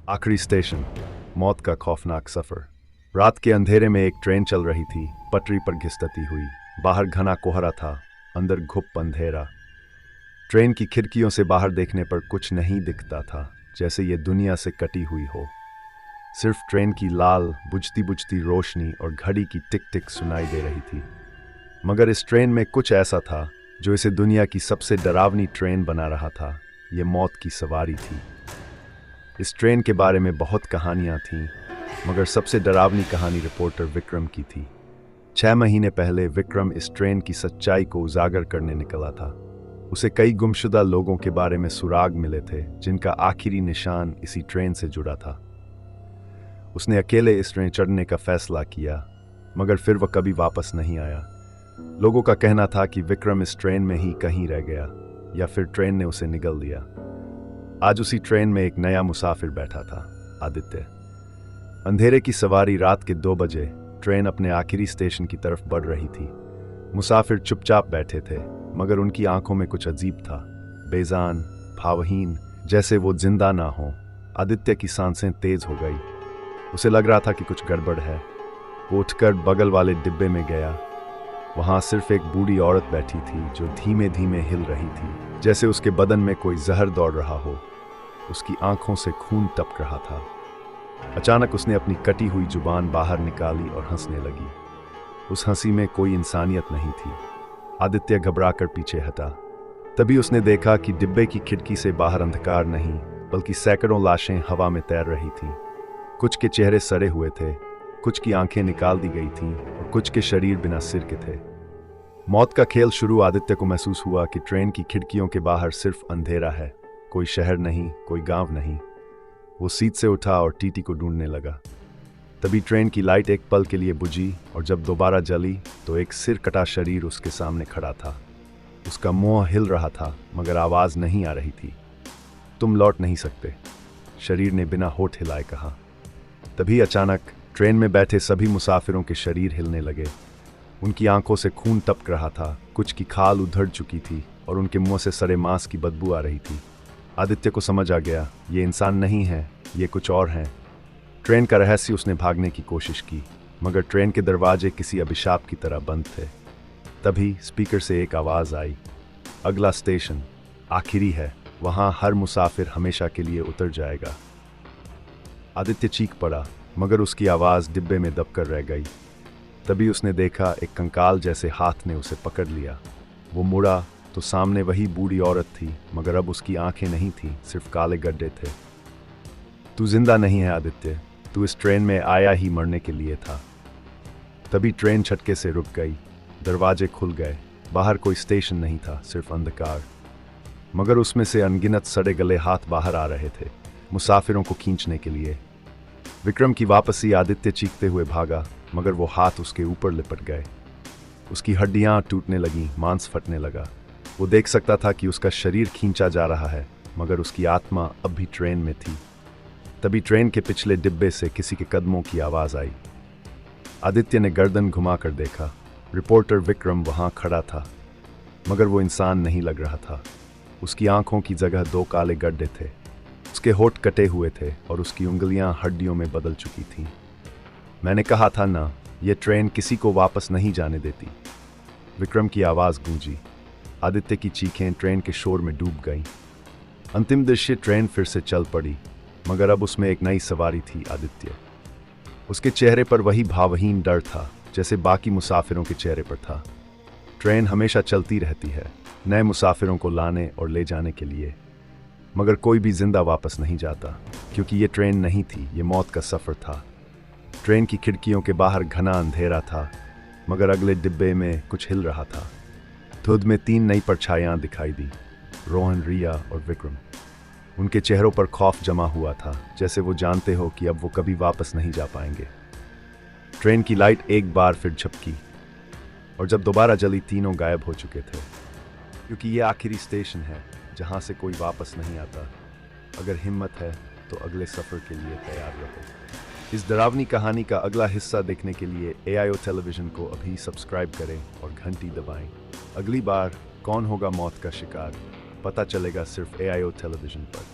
आखिरी स्टेशन, मौत का खौफनाक सफर। रात के अंधेरे में एक ट्रेन चल रही थी, पटरी पर घिसटती हुई। बाहर घना कोहरा था, अंदर घुप अंधेरा। ट्रेन की खिड़कियों से बाहर देखने पर कुछ नहीं दिखता था, जैसे ये दुनिया से कटी हुई हो। सिर्फ ट्रेन की लाल बुझती बुझती रोशनी और घड़ी की टिक टिक सुनाई दे रही थी। मगर इस ट्रेन में कुछ ऐसा था जो इसे दुनिया की सबसे डरावनी ट्रेन बना रहा था। ये मौत की सवारी थी। इस ट्रेन के बारे में बहुत कहानियां थीं, मगर सबसे डरावनी कहानी रिपोर्टर विक्रम की थी। 6 महीने पहले विक्रम इस ट्रेन की सच्चाई को उजागर करने निकला था। उसे कई गुमशुदा लोगों के बारे में सुराग मिले थे, जिनका आखिरी निशान इसी ट्रेन से जुड़ा था। उसने अकेले इस ट्रेन चढ़ने का फैसला किया, मगर फिर वह कभी वापस नहीं आया। लोगों का कहना था कि विक्रम इस ट्रेन में ही कहीं रह गया, या फिर ट्रेन ने उसे निगल लिया। आज उसी ट्रेन में एक नया मुसाफिर बैठा था, आदित्य। अंधेरे की सवारी, रात के 2 बजे। ट्रेन अपने आखिरी स्टेशन की तरफ बढ़ रही थी। मुसाफिर चुपचाप बैठे थे, मगर उनकी आंखों में कुछ अजीब था, बेजान, भावहीन, जैसे वो जिंदा ना हो। आदित्य की सांसें तेज हो गई। उसे लग रहा था कि कुछ गड़बड़ है। वो उठकर बगल वाले डिब्बे में गया। वहां सिर्फ एक बूढ़ी औरत बैठी थी, जो धीमे धीमे हिल रही थी, जैसे उसके बदन में कोई जहर दौड़ रहा हो। उसकी आंखों से खून टपक रहा था। अचानक उसने अपनी कटी हुई जुबान बाहर निकाली और हंसने लगी। उस हंसी में कोई इंसानियत नहीं थी। आदित्य घबराकर पीछे हटा। तभी उसने देखा कि डिब्बे की खिड़की से बाहर अंधकार नहीं, बल्कि सैकड़ों लाशें हवा में तैर रही थीं। कुछ के चेहरे सड़े हुए थे, कुछ की आंखें निकाल दी गई थीं और कुछ के शरीर बिना सिर के थे। मौत का खेल शुरू। आदित्य को महसूस हुआ कि ट्रेन की खिड़कियों के बाहर सिर्फ अंधेरा है, कोई शहर नहीं, कोई गांव नहीं। वो सीट से उठा और टीटी को ढूंढने लगा। तभी ट्रेन की लाइट एक पल के लिए बुझी, और जब दोबारा जली तो एक सिर कटा शरीर उसके सामने खड़ा था। उसका मुंह हिल रहा था, मगर आवाज नहीं आ रही थी। तुम लौट नहीं सकते, शरीर ने बिना होठ हिलाए कहा। तभी अचानक ट्रेन में बैठे सभी मुसाफिरों के शरीर हिलने लगे। उनकी आंखों से खून टपक रहा था, कुछ की खाल उधड़ चुकी थी और उनके मुंह से सड़े मांस की बदबू आ रही थी। आदित्य को समझ आ गया, ये इंसान नहीं है, ये कुछ और हैं। ट्रेन का रहस्य। उसने भागने की कोशिश की, मगर ट्रेन के दरवाजे किसी अभिशाप की तरह बंद थे। तभी स्पीकर से एक आवाज आई, अगला स्टेशन आखिरी है, वहां हर मुसाफिर हमेशा के लिए उतर जाएगा। आदित्य चीख पड़ा, मगर उसकी आवाज डिब्बे में दबकर रह गई। तभी उसने देखा, एक कंकाल जैसे हाथ ने उसे पकड़ लिया। वो मुड़ा तो सामने वही बूढ़ी औरत थी, मगर अब उसकी आंखें नहीं थीं, सिर्फ काले गड्ढे थे। तू जिंदा नहीं है आदित्य, तू इस ट्रेन में आया ही मरने के लिए था। तभी ट्रेन झटके से रुक गई। दरवाजे खुल गए। बाहर कोई स्टेशन नहीं था, सिर्फ अंधकार। मगर उसमें से अनगिनत सड़े गले हाथ बाहर आ रहे थे, मुसाफिरों को खींचने के लिए। विक्रम की वापसी। आदित्य चीखते हुए भागा, मगर वो हाथ उसके ऊपर लिपट गए। उसकी हड्डियां टूटने लगीं, मांस फटने लगा। वो देख सकता था कि उसका शरीर खींचा जा रहा है, मगर उसकी आत्मा अब भी ट्रेन में थी। तभी ट्रेन के पिछले डिब्बे से किसी के कदमों की आवाज आई। आदित्य ने गर्दन घुमाकर देखा। रिपोर्टर विक्रम वहां खड़ा था, मगर वो इंसान नहीं लग रहा था। उसकी आंखों की जगह 2 काले गड्ढे थे। उसके होठ कटे हुए थे और उसकी उंगलियां हड्डियों में बदल चुकी थीं। मैंने कहा था ना, ये ट्रेन किसी को वापस नहीं जाने देती, विक्रम की आवाज गूंजी। आदित्य की चीखें ट्रेन के शोर में डूब गईं। अंतिम दृश्य। ट्रेन फिर से चल पड़ी, मगर अब उसमें एक नई सवारी थी, आदित्य। उसके चेहरे पर वही भावहीन डर था, जैसे बाकी मुसाफिरों के चेहरे पर था। ट्रेन हमेशा चलती रहती है, नए मुसाफिरों को लाने और ले जाने के लिए, मगर कोई भी जिंदा वापस नहीं जाता, क्योंकि ये ट्रेन नहीं थी, ये मौत का सफर था। ट्रेन की खिड़कियों के बाहर घना अंधेरा था, मगर अगले डिब्बे में कुछ हिल रहा था। धुंध में 3 नई परछाइयां दिखाई दी, रोहन, रिया और विक्रम। उनके चेहरों पर खौफ जमा हुआ था, जैसे वो जानते हो कि अब वो कभी वापस नहीं जा पाएंगे। ट्रेन की लाइट एक बार फिर झपकी, और जब दोबारा जली, तीनों गायब हो चुके थे। क्योंकि ये आखिरी स्टेशन है, जहां से कोई वापस नहीं आता। अगर हिम्मत है तो अगले सफर के लिए तैयार रहो। इस डरावनी कहानी का अगला हिस्सा देखने के लिए AIO टेलीविजन को अभी सब्सक्राइब करें और घंटी दबाएं। अगली बार कौन होगा मौत का शिकार, पता चलेगा सिर्फ AIO टेलीविजन पर।